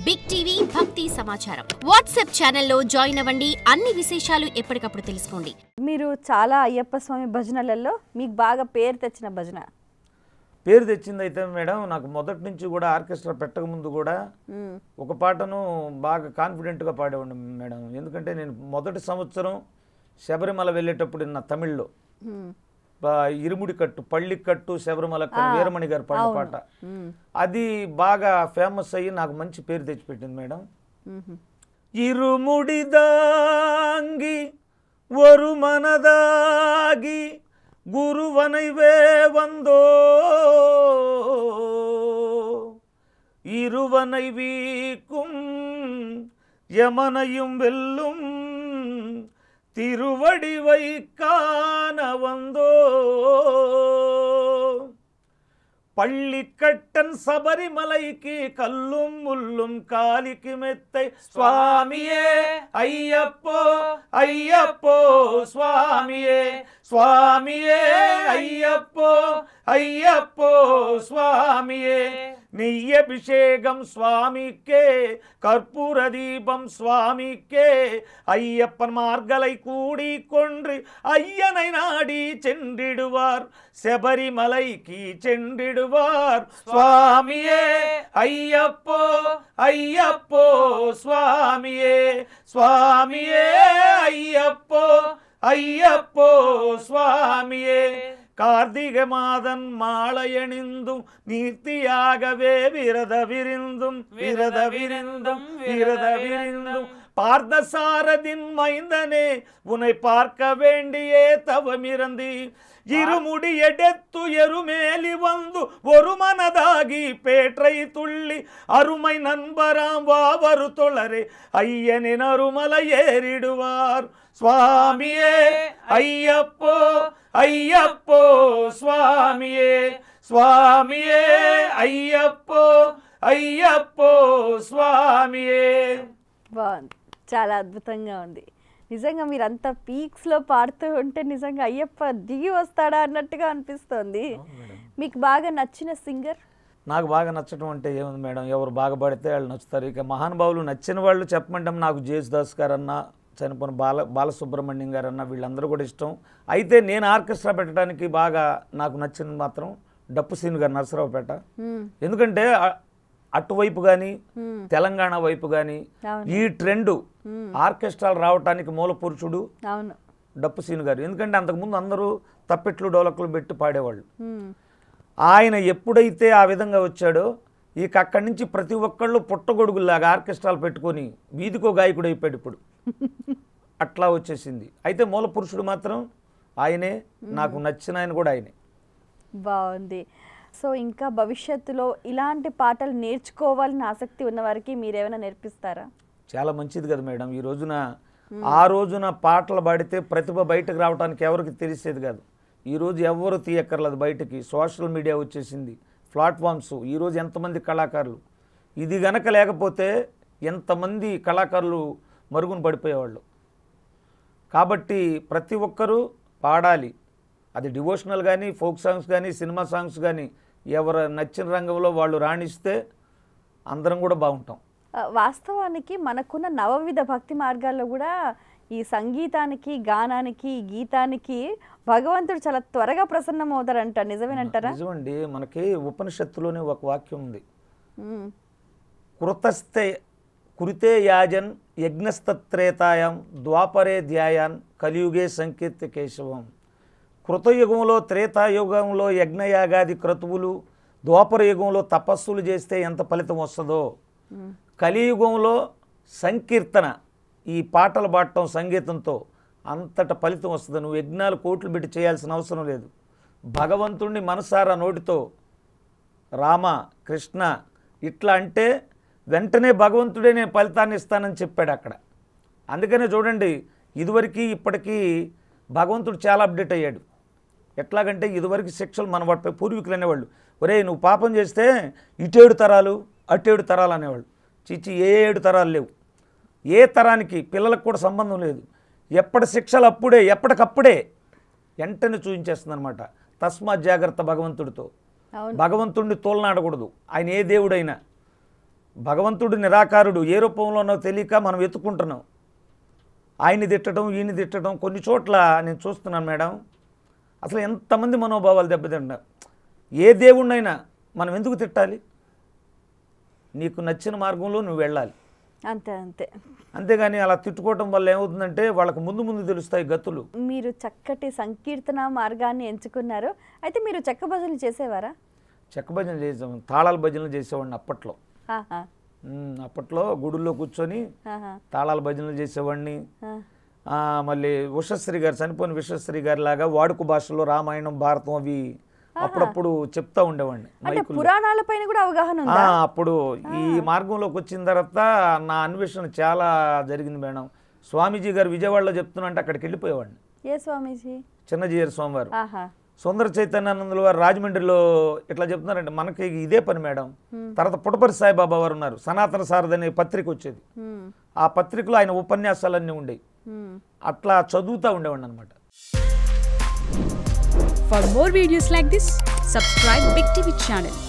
Big TV భక్తి సమాచారం WhatsApp ఛానల్లో జాయిన్ అవ్వండి. అన్ని విశేషాలు ఎప్పటికప్పుడు తెలుసుకోండి. మీరు చాలా అయ్యప్ప స్వామి భజనలలో మీకు బాగా పేరు తెచ్చిన భజన? పేరు తెచ్చింది అయితే మేడం, నాకు మొదటి నుంచి కూడా ఆర్కెస్ట్రా పెట్టక ముందు కూడా ఒక పాటను బాగా కాన్ఫిడెంట్గా పాడేవాడిని మేడం. ఎందుకంటే నేను మొదటి సంవత్సరం శబరిమల వెళ్ళేటప్పుడు నా తమిళ్లో ఇరుముడి కట్టు పళ్ళి కట్టు శబరిమల వీరమణి గారు పాడిన పాట, అది బాగా ఫేమస్ అయ్యి నాకు మంచి పేరు తెచ్చిపెట్టింది మేడం. ఇరుముడి దాంగి ఒరు మనదాగి குருவனைவே வந்தோ இருவனை வீக்கும் யமனையும் வெல்லும் திருவடிவை காண வந்தோ பள்ளிக்கட்டன் சபரிமலைக்கு கல்லும் முள்ளும் காலிக்கு மெத்தை சுவாமியே ஐயப்போ ஐயப்போ சுவாமியே சுவாமியே ஐயப்போ ஐயப்போ சுவாமியே நெய்யபிஷேகம் சுவாமிக்கே கற்பூர தீபம் சுவாமிக்கே ஐயப்பன் மார்களை கூடி கொன்று ஐயனை நாடி சென்றிடுவார் శబరిమలైకి చెండిడువార్ స్వామియే అయ్యప్పో అయ్యప్పో స్వామియే స్వామియే అయ్యప్పో అయ్యప్పో స్వామియే கார்த்திகை மாதன் மாலையணிந்தும் நீர்த்தியாகவே விரத விருந்தும் பார்த்தசாரதின் மைந்தனே உன்னை பார்க்க வேண்டியே தவமிறந்தி இருமுடி எடுத்து எருமேலி வந்து ஒரு மனதாகி பேற்றை துள்ளி அருமை நண்பராம் வாவரு தொழரே ஐயனின் அருமலை ஏறிடுவார் சுவாமியே ஐயப்போ ஐயப்போ స్వామియే స్వామియే అయ్యప్పో అయ్యప్పో స్వామియే. బాగుంది, చాలా అద్భుతంగా ఉంది. నిజంగా మీరు అంత పీక్స్లో పాడుతూ ఉంటే నిజంగా అయ్యప్ప దిగి వస్తాడా అన్నట్టుగా అనిపిస్తుంది. మీకు బాగా నచ్చిన సింగర్? నాకు బాగా నచ్చడం అంటే ఏముంది మేడం, ఎవరు బాగా పాడితే వాళ్ళు నచ్చుతారు. ఇక మహానుభావులు నచ్చిన వాళ్ళు చెప్పమంటాం. నాకు జేసుదాస్ గారన్నా, చనిపోయిన బాలసుబ్రహ్మణ్యం గారన్నా, వీళ్ళందరూ కూడా ఇష్టం. అయితే నేను ఆర్కెస్ట్రా పెట్టడానికి బాగా నాకు నచ్చింది మాత్రం డప్పు సీను గారు, నరసరావుపేట. ఎందుకంటే అటువైపు కానీ తెలంగాణ వైపు కానీ ఈ ట్రెండ్ ఆర్కెస్ట్రాలు రావటానికి మూల పురుషుడు డప్పు సీను గారు. ఎందుకంటే అంతకుముందు అందరూ తప్పెట్లు డోలకులు పెట్టి పాడేవాళ్ళు. ఆయన ఎప్పుడైతే ఆ విధంగా వచ్చాడో ఇక అక్కడి నుంచి ప్రతి ఒక్కళ్ళు పుట్టగొడుగులాగా ఆర్కెస్ట్రాలు పెట్టుకొని వీధికో గాయకుడు అయిపోయాడు ఇప్పుడు. అట్లా వచ్చేసింది. అయితే మూల పురుషుడు మాత్రం ఆయనే, నాకు నచ్చిన ఆయన కూడా ఆయనే. బాగుంది. సో ఇంకా భవిష్యత్తులో ఇలాంటి పాటలు నేర్చుకోవాలని ఆసక్తి ఉన్న వారికి మీరేమైనా నేర్పిస్తారా? చాలా మంచిది కదా మేడం. ఈ రోజున ఆ రోజున పాటలు పాడితే ప్రతిభ బయటకు రావడానికి ఎవరికి తెలిసేది కాదు. ఈరోజు ఎవరు తీయక్కర్లేదు బయటకి. సోషల్ మీడియా వచ్చేసింది, ప్లాట్ఫామ్స్. ఈరోజు ఎంతమంది కళాకారులు, ఇది గనక లేకపోతే ఎంతమంది కళాకారులు మరుగున పడిపోయేవాళ్ళు. కాబట్టి ప్రతి ఒక్కరూ పాడాలి. అది డివోషనల్ కానీ, ఫోక్ సాంగ్స్ కానీ, సినిమా సాంగ్స్ కానీ, ఎవరు నచ్చిన రంగంలో వాళ్ళు రాణిస్తే అందరం కూడా బాగుంటాం. వాస్తవానికి మనకున్న నవవిధ భక్తి మార్గాల్లో కూడా ఈ సంగీతానికి, గానానికి, గీతానికి భగవంతుడు చాలా త్వరగా ప్రసన్నం అవుతారంట. నిజమేనంటారా? నిజమండి. మనకి ఉపనిషత్తులోనే ఒక వాక్యం ఉంది, కృతస్థే కురితే యాజన్ యజ్ఞస్తత్రేతాయం ద్వాపరే ధ్యాయాన్ కలియుగే సంకీర్తి కేశవం. కృతయుగంలో, త్రేతాయుగంలో యజ్ఞయాగాది క్రతువులు, ద్వాపర యుగంలో తపస్సులు చేస్తే ఎంత ఫలితం వస్తుందో, కలియుగంలో సంకీర్తన, ఈ పాటలు పాడటం సంగీతంతో అంతట ఫలితం వస్తుంది. నువ్వు యజ్ఞాలు కోట్లు పెట్టి చేయాల్సిన అవసరం లేదు. భగవంతుణ్ణి మనసారా నోటితో రామ కృష్ణ ఇట్లా అంటే వెంటనే భగవంతుడే నేను ఫలితాన్ని ఇస్తానని చెప్పాడు అక్కడ. అందుకనే చూడండి, ఇదివరకు ఇప్పటికీ భగవంతుడు చాలా అప్డేట్ అయ్యాడు. ఎట్లాగంటే ఇదివరకు శిక్షలు మన వాటిపై పూర్వీకులు అనేవాళ్ళు, ఒరే నువ్వు పాపం చేస్తే ఇటేడు తరాలు అటేడు తరాలు అనేవాళ్ళు. చిచ్చి ఏ 7 తరాలు లేవు. ఏ తరానికి పిల్లలకు కూడా సంబంధం లేదు. ఎప్పటి శిక్షలు అప్పుడే, ఎప్పటికప్పుడే వెంటనే చూపించేస్తుంది అనమాట. తస్మాత్ జాగ్రత్త భగవంతుడితో. భగవంతుడిని తోలనాడకూడదు. ఆయన ఏ దేవుడైనా భగవంతుడు నిరాకారుడు, ఏ రూపంలోనో తెలియక మనం వెతుక్కుంటున్నాం. ఆయన్ని తిట్టడం, ఈయన్ని తిట్టడం కొన్ని చోట్ల నేను చూస్తున్నాను మేడం. అసలు ఎంతమంది మనోభావాలు దెబ్బతింటారు. ఏ దేవుణ్ణైనా మనం ఎందుకు తిట్టాలి? నీకు నచ్చిన మార్గంలో నువ్వు వెళ్ళాలి, అంతే అంతే. అంతేగాని అలా తిట్టుకోవటం వల్ల ఏమవుతుందంటే వాళ్ళకు ముందు ముందు తెలుస్తాయి గతులు. మీరు చక్కటి సంకీర్తన మార్గాన్ని ఎంచుకున్నారు. అయితే మీరు చెక్క భజనలు చేసేవారా? చెక్క భజనలు చేసాం, తాళాల భజనలు చేసేవాడిని అప్పట్లో. ఆహా. అప్పట్లో గుడుల్లో కూర్చొని ఆహా. తాళాల భజనలు చేసేవాడిని. ఆ. మళ్ళీ ఉషశ్రీ గారు, చనిపోయిన విశ్వశ్రీ గారి లాగా వాడుక భాషలో రామాయణం, భారతం అవి అప్పుడప్పుడు చెప్తా ఉండేవాడిని అంటే మైకుల్లో. పురాణాల పైన కూడా అవగాహన ఉందా? అప్పుడు ఈ మార్గంలోకి వచ్చిన తర్వాత నా అన్వేషణ చాలా జరిగింది మేడం. స్వామీజీ గారు విజయవాడలో చెప్తున్నా అక్కడికి వెళ్ళిపోయేవాడిని. ఏ స్వామీజీ? చిన్నజీయర్ స్వామివారు. ఆహా. సుందర చైతన్యానందుల వారు రాజమండ్రిలో ఇట్లా చెప్తున్నారంటే మనకి ఇదే పని మేడం. తర్వాత పుటపర్తి సాయిబాబా వారు ఉన్నారు. సనాతన సారథి అనే పత్రిక వచ్చేది. ఆ పత్రికలో ఆయన ఉపన్యాసాలన్నీ ఉండేవి. అట్లా చదువుతూ ఉండేవాడిని అనమాట. For more videos like this, subscribe Big TV channel.